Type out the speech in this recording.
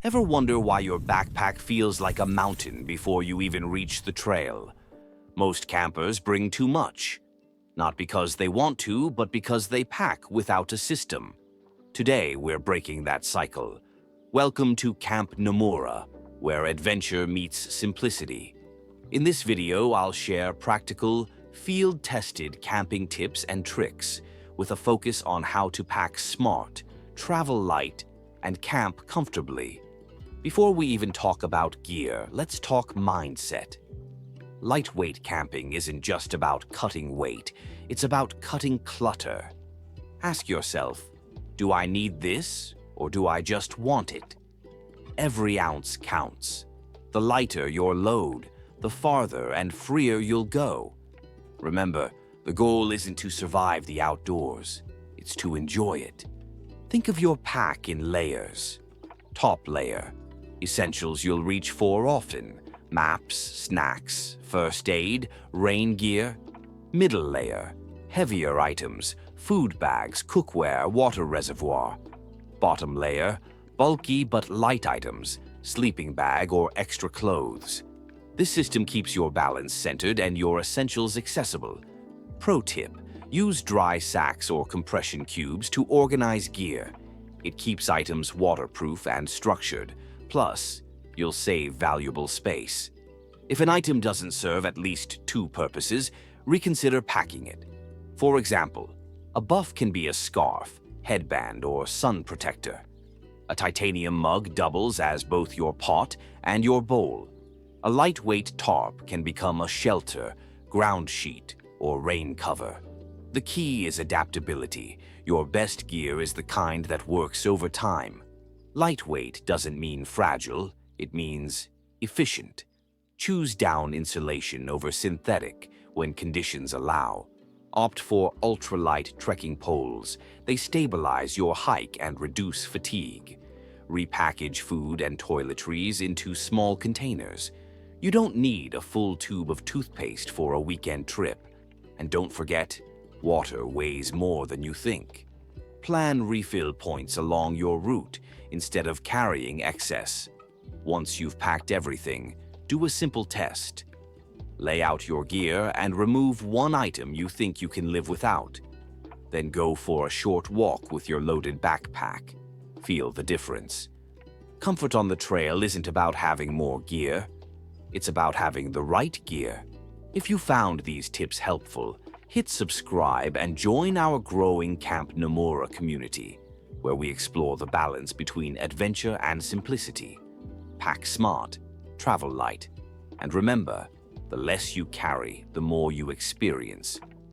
Ever wonder why your backpack feels like a mountain before you even reach the trail? Most campers bring too much. Not because they want to, but because they pack without a system. Today, we're breaking that cycle. Welcome to Camp Nomura, where adventure meets simplicity. In this video, I'll share practical, field-tested camping tips and tricks with a focus on how to pack smart, travel light, and camp comfortably. Before we even talk about gear, let's talk mindset. Lightweight camping isn't just about cutting weight, it's about cutting clutter. Ask yourself, do I need this or do I just want it? Every ounce counts. The lighter your load, the farther and freer you'll go. Remember, the goal isn't to survive the outdoors, it's to enjoy it. Think of your pack in layers. Top layer, essentials you'll reach for often: maps, snacks, first aid, rain gear. Middle layer, heavier items, food bags, cookware, water reservoir. Bottom layer, bulky but light items, sleeping bag or extra clothes. This system keeps your balance centered and your essentials accessible. Pro tip: use dry sacks or compression cubes to organize gear. It keeps items waterproof and structured. Plus, you'll save valuable space. If an item doesn't serve at least two purposes, reconsider packing it. For example, a buff can be a scarf, headband, or sun protector. A titanium mug doubles as both your pot and your bowl. A lightweight tarp can become a shelter, ground sheet, or rain cover. The key is adaptability. Your best gear is the kind that works over time. Lightweight doesn't mean fragile, it means efficient. Choose down insulation over synthetic when conditions allow. Opt for ultralight trekking poles. They stabilize your hike and reduce fatigue. Repackage food and toiletries into small containers. You don't need a full tube of toothpaste for a weekend trip. And don't forget, water weighs more than you think. Plan refill points along your route instead of carrying excess. Once you've packed everything, do a simple test. Lay out your gear and remove one item you think you can live without. Then go for a short walk with your loaded backpack. Feel the difference. Comfort on the trail isn't about having more gear. It's about having the right gear. If you found these tips helpful, hit subscribe and join our growing Camp Nomura community, where we explore the balance between adventure and simplicity. Pack smart, travel light, and remember, the less you carry, the more you experience.